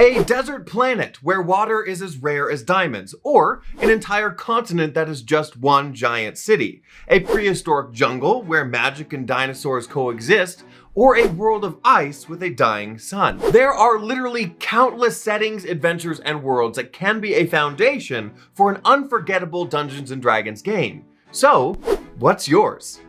A desert planet where water is as rare as diamonds, or an entire continent that is just one giant city. A prehistoric jungle where magic and dinosaurs coexist, or a world of ice with a dying sun. There are literally countless settings, adventures, and worlds that can be a foundation for an unforgettable Dungeons & Dragons game. So, what's yours?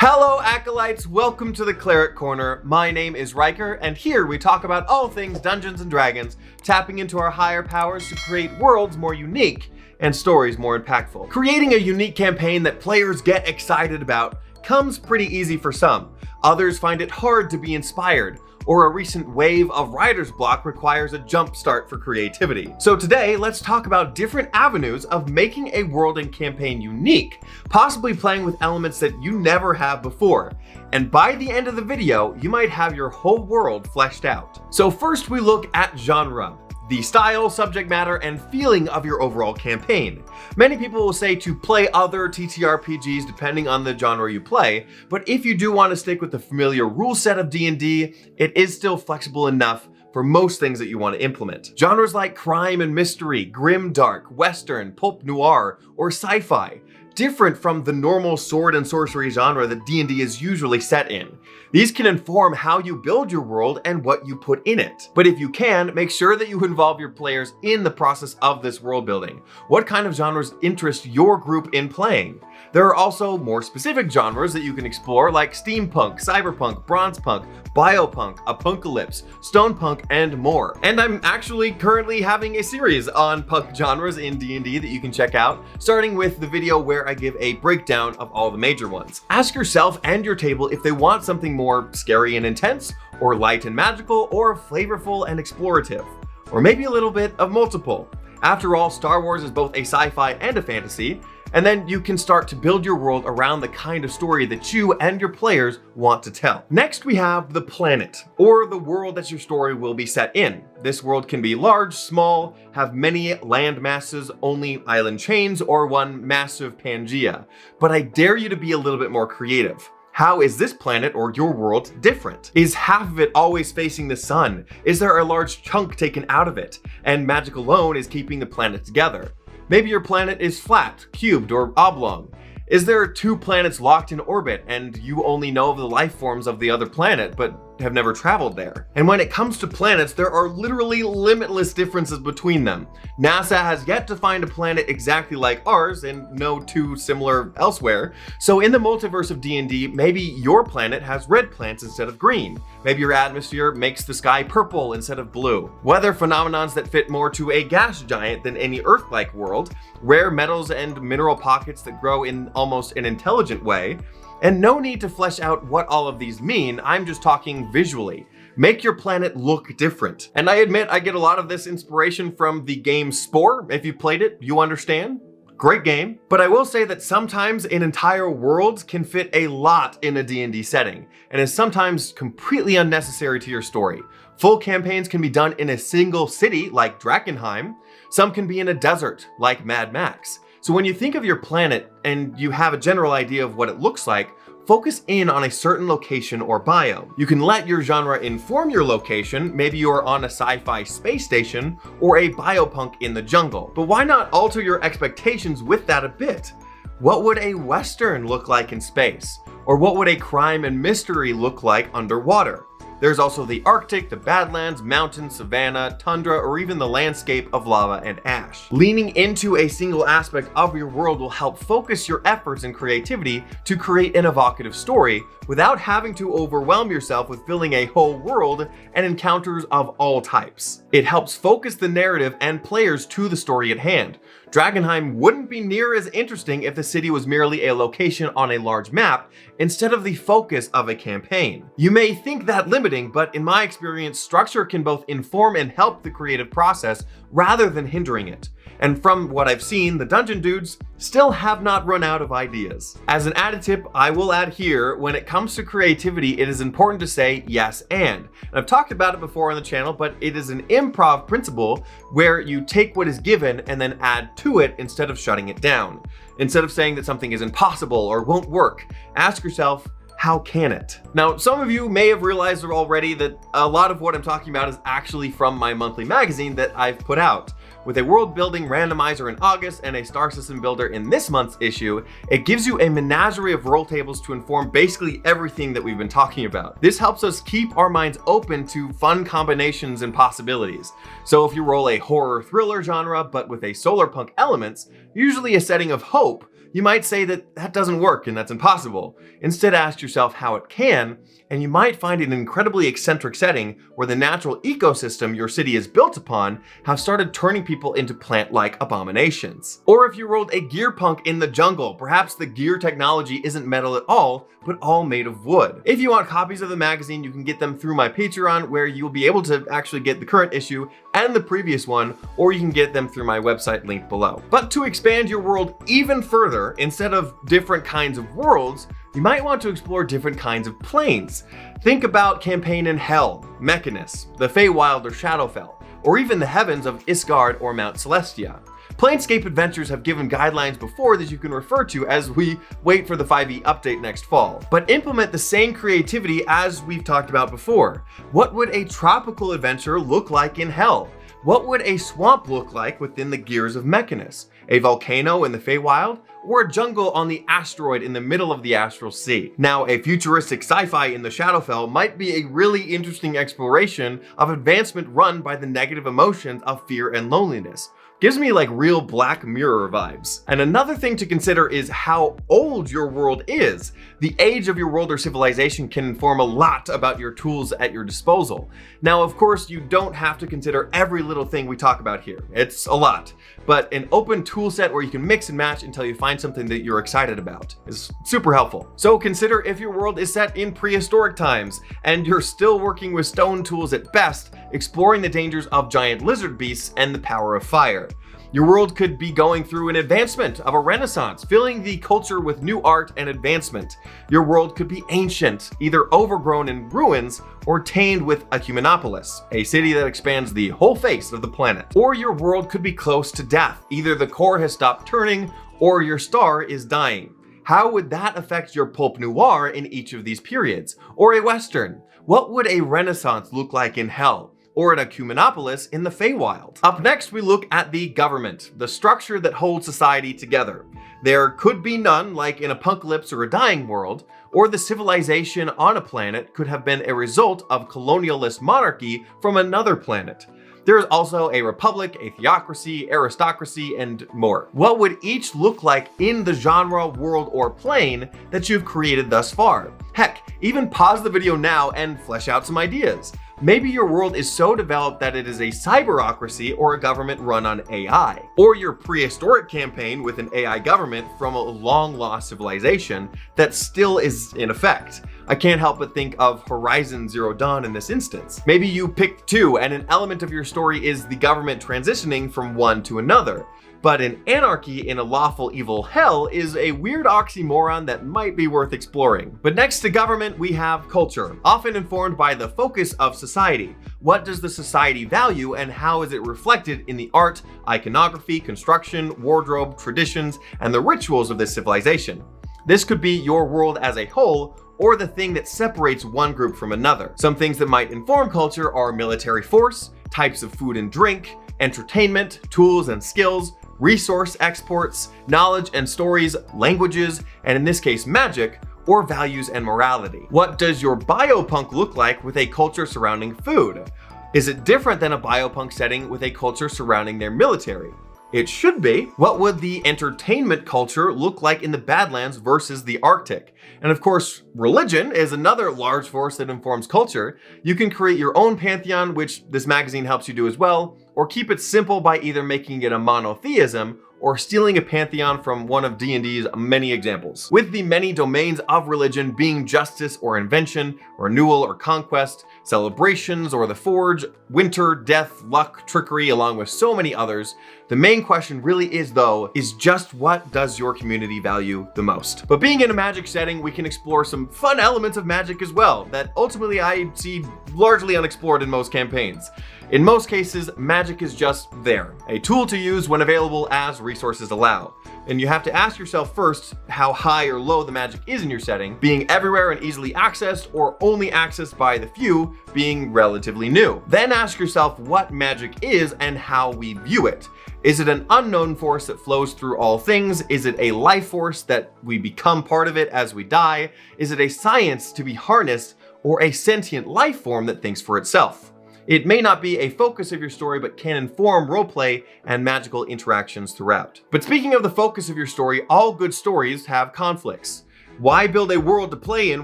Hello Acolytes, welcome to the Cleric Corner. My name is Riker, and here we talk about all things Dungeons & Dragons, tapping into our higher powers to create worlds more unique and stories more impactful. Creating a unique campaign that players get excited about comes pretty easy for some. Others find it hard to be inspired, or a recent wave of writer's block requires a jump start for creativity. So today, let's talk about different avenues of making a world and campaign unique, possibly playing with elements that you never have before. And by the end of the video, you might have your whole world fleshed out. So first we look at genre. The style, subject matter, and feeling of your overall campaign. Many people will say to play other ttrpgs depending on the genre you play, but if you do want to stick with the familiar rule set of D&D, it is still flexible enough for most things that you want to implement. Genres like crime and mystery, grim dark, western, pulp noir, or sci-fi, different from the normal sword and sorcery genre that D&D is usually set in. These can inform how you build your world and what you put in it. But if you can, make sure that you involve your players in the process of this world building. What kind of genres interest your group in playing? There are also more specific genres that you can explore, like steampunk, cyberpunk, bronzepunk, biopunk, apocalypse, stonepunk, and more. And I'm actually currently having a series on punk genres in D&D that you can check out, starting with the video where I give a breakdown of all the major ones. Ask yourself and your table if they want something more scary and intense, or light and magical, or flavorful and explorative, or maybe a little bit of multiple. After all, Star Wars is both a sci-fi and a fantasy, and then you can start to build your world around the kind of story that you and your players want to tell. Next, we have the planet, or the world that your story will be set in. This world can be large, small, have many land masses, only island chains, or one massive Pangea. But I dare you to be a little bit more creative. How is this planet or your world different? Is half of it always facing the sun? Is there a large chunk taken out of it, and magic alone is keeping the planet together? Maybe your planet is flat, cubed, or oblong. Is there two planets locked in orbit and you only know of the life forms of the other planet but have never traveled there? And when it comes to planets, there are literally limitless differences between them. NASA has yet to find a planet exactly like ours and no two similar elsewhere. So in the multiverse of D&D, maybe your planet has red plants instead of green. Maybe your atmosphere makes the sky purple instead of blue. Weather phenomenons that fit more to a gas giant than any Earth-like world. Rare metals and mineral pockets that grow in almost an intelligent way. And no need to flesh out what all of these mean, I'm just talking visually. Make your planet look different. And I admit I get a lot of this inspiration from the game Spore. If you played it, you understand. Great game. But I will say that sometimes an entire world can fit a lot in a D&D setting, and is sometimes completely unnecessary to your story. Full campaigns can be done in a single city, like Drakenheim. Some can be in a desert, like Mad Max. So when you think of your planet and you have a general idea of what it looks like, focus in on a certain location or biome. You can let your genre inform your location. Maybe you're on a sci-fi space station or a biopunk in the jungle. But why not alter your expectations with that a bit? What would a Western look like in space? Or what would a crime and mystery look like underwater? There's also the Arctic, the Badlands, mountains, savanna, tundra, or even the landscape of lava and ash. Leaning into a single aspect of your world will help focus your efforts and creativity to create an evocative story without having to overwhelm yourself with filling a whole world and encounters of all types. It helps focus the narrative and players to the story at hand. Drakenheim wouldn't be near as interesting if the city was merely a location on a large map instead of the focus of a campaign. You may think that limiting, but in my experience, structure can both inform and help the creative process rather than hindering it. And from what I've seen, the Dungeon Dudes still have not run out of ideas. As an added tip, I will add here, when it comes to creativity, it is important to say yes and. I've talked about it before on the channel, but it is an improv principle where you take what is given and then add to it instead of shutting it down. Instead of saying that something is impossible or won't work, ask yourself, how can it? Now, some of you may have realized already that a lot of what I'm talking about is actually from my monthly magazine that I've put out. With a world building randomizer in August and a star system builder in this month's issue, it gives you a menagerie of roll tables to inform basically everything that we've been talking about. This helps us keep our minds open to fun combinations and possibilities. So if you roll a horror thriller genre but with a solar punk elements, usually a setting of hope, you might say that that doesn't work and that's impossible. Instead, ask yourself how it can, and you might find an incredibly eccentric setting where the natural ecosystem your city is built upon have started turning people into plant-like abominations. Or if you rolled a gear punk in the jungle, perhaps the gear technology isn't metal at all, but all made of wood. If you want copies of the magazine, you can get them through my Patreon, where you'll be able to actually get the current issue and the previous one, or you can get them through my website linked below. But to expand your world even further, instead of different kinds of worlds, you might want to explore different kinds of planes. Think about campaign in Hell, Mechanus, the Feywild or Shadowfell, or even the heavens of Isgard or Mount Celestia. Planescape Adventures have given guidelines before that you can refer to as we wait for the 5e update next fall. But implement the same creativity as we've talked about before. What would a tropical adventure look like in Hell? What would a swamp look like within the gears of Mechanus? A volcano in the Feywild? Or a jungle on the asteroid in the middle of the Astral Sea? Now, a futuristic sci-fi in the Shadowfell might be a really interesting exploration of advancement run by the negative emotions of fear and loneliness. Gives me like real Black Mirror vibes. And another thing to consider is how old your world is. The age of your world or civilization can inform a lot about your tools at your disposal. Now, of course, you don't have to consider every little thing we talk about here. It's a lot. But an open tool set where you can mix and match until you find something that you're excited about is super helpful. So consider if your world is set in prehistoric times and you're still working with stone tools at best, exploring the dangers of giant lizard beasts and the power of fire. Your world could be going through an advancement of a renaissance, filling the culture with new art and advancement. Your world could be ancient, either overgrown in ruins or tamed with a humanopolis, a city that expands the whole face of the planet. Or your world could be close to death, either the core has stopped turning or your star is dying. How would that affect your pulp noir in each of these periods? Or a western? What would a renaissance look like in Hell? Or at a Humanopolis in the Feywild? Up next, we look at the government, the structure that holds society together. There could be none, like in Apocalypse or a dying world, or the civilization on a planet could have been a result of colonialist monarchy from another planet. There is also a republic, a theocracy, aristocracy, and more. What would each look like in the genre, world, or plane that you've created thus far? Heck, even pause the video now and flesh out some ideas. Maybe your world is so developed that it is a cyberocracy or a government run on AI. Or your prehistoric campaign with an AI government from a long-lost civilization that still is in effect. I can't help but think of Horizon Zero Dawn in this instance. Maybe you picked two and an element of your story is the government transitioning from one to another. But an anarchy in a lawful evil hell is a weird oxymoron that might be worth exploring. But next to government, we have culture, often informed by the focus of society. What does the society value and how is it reflected in the art, iconography, construction, wardrobe, traditions, and the rituals of this civilization? This could be your world as a whole, or the thing that separates one group from another. Some things that might inform culture are military force, types of food and drink, entertainment, tools and skills, resource exports, knowledge and stories, languages, and in this case magic, or values and morality. What does your biopunk look like with a culture surrounding food? Is it different than a biopunk setting with a culture surrounding their military? It should be. What would the entertainment culture look like in the Badlands versus the Arctic? And of course, religion is another large force that informs culture. You can create your own pantheon, which this magazine helps you do as well, or keep it simple by either making it a monotheism or stealing a pantheon from one of D&D's many examples. With the many domains of religion being justice or invention, renewal or conquest, celebrations or the forge, winter, death, luck, trickery, along with so many others, the main question really is though, is just what does your community value the most? But being in a magic setting, we can explore some fun elements of magic as well, that ultimately I see largely unexplored in most campaigns. In most cases, magic magic is just there, a tool to use when available as resources allow. And you have to ask yourself first how high or low the magic is in your setting, being everywhere and easily accessed, or only accessed by the few, being relatively new. Then ask yourself what magic is and how we view it. Is it an unknown force that flows through all things? Is it a life force that we become part of it as we die? Is it a science to be harnessed, or a sentient life form that thinks for itself? It may not be a focus of your story, but can inform roleplay and magical interactions throughout. But speaking of the focus of your story, all good stories have conflicts. Why build a world to play in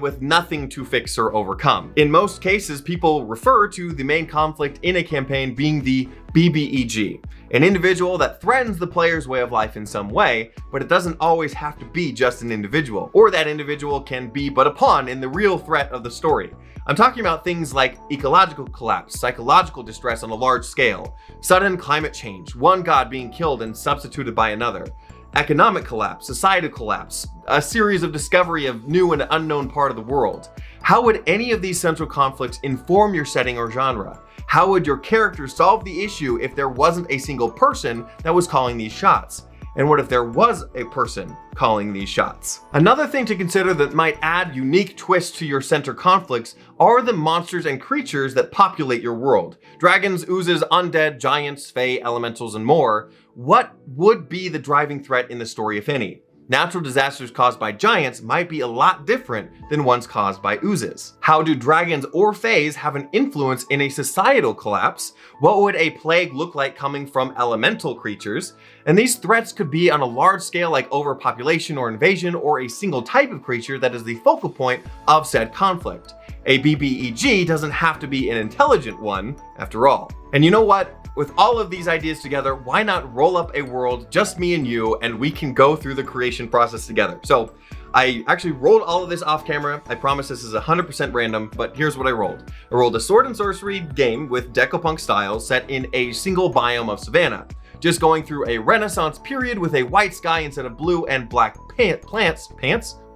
with nothing to fix or overcome? In most cases, people refer to the main conflict in a campaign being the BBEG, an individual that threatens the player's way of life in some way, but it doesn't always have to be just an individual, or that individual can be but a pawn in the real threat of the story. I'm talking about things like ecological collapse, psychological distress on a large scale, sudden climate change, one god being killed and substituted by another, economic collapse, societal collapse, a series of discovery of new and unknown part of the world. How would any of these central conflicts inform your setting or genre? How would your characters solve the issue if there wasn't a single person that was calling these shots? And what if there was a person calling these shots? Another thing to consider that might add unique twists to your center conflicts are the monsters and creatures that populate your world. Dragons, oozes, undead, giants, fae, elementals, and more. What would be the driving threat in the story, if any? Natural disasters caused by giants might be a lot different than ones caused by oozes. How do dragons or faes have an influence in a societal collapse? What would a plague look like coming from elemental creatures? And these threats could be on a large scale, like overpopulation or invasion, or a single type of creature that is the focal point of said conflict. A BBEG doesn't have to be an intelligent one, after all. And you know what? With all of these ideas together, why not roll up a world, just me and you, and we can go through the creation process together. So I actually rolled all of this off camera. I promise this is 100% random, but here's what I rolled. I rolled a sword and sorcery game with Decopunk style set in a single biome of Savannah. Just going through a Renaissance period with a white sky instead of blue and black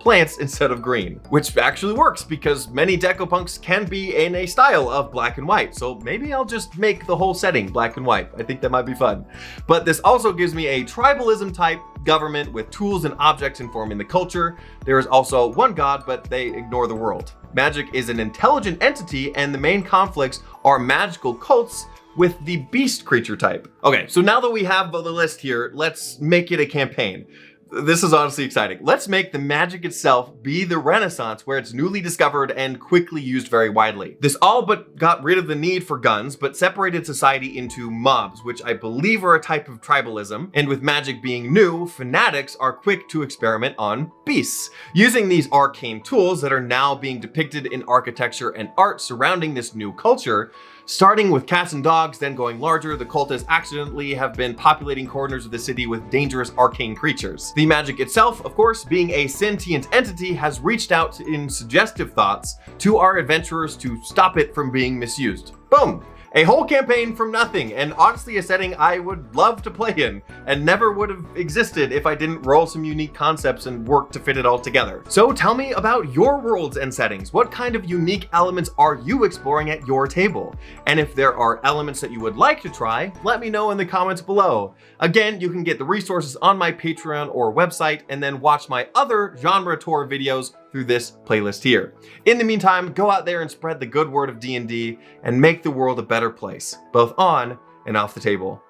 plants instead of green, which actually works because many Decopunks can be in a style of black and white. So maybe I'll just make the whole setting black and white. I think that might be fun. But this also gives me a tribalism type government with tools and objects informing the culture. There is also one god, but they ignore the world. Magic is an intelligent entity, and the main conflicts are magical cults with the beast creature type. Okay, so now that we have the list here, let's make it a campaign. This is honestly exciting. Let's make the magic itself be the Renaissance, where it's newly discovered and quickly used very widely. This all but got rid of the need for guns, but separated society into mobs, which I believe are a type of tribalism. And with magic being new, fanatics are quick to experiment on beasts, using these arcane tools that are now being depicted in architecture and art surrounding this new culture. Starting with cats and dogs, then going larger, the cultists accidentally have been populating corners of the city with dangerous arcane creatures. The magic itself, of course, being a sentient entity, has reached out in suggestive thoughts to our adventurers to stop it from being misused. Boom! A whole campaign from nothing, and honestly a setting I would love to play in, and never would have existed if I didn't roll some unique concepts and work to fit it all together. So tell me about your worlds and settings. What kind of unique elements are you exploring at your table? And if there are elements that you would like to try, let me know in the comments below. Again, you can get the resources on my Patreon or website, and then watch my other genre tour videos through this playlist here. In the meantime, go out there and spread the good word of D&D and make the world a better place, both on and off the table.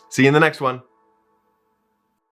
See you in the next one.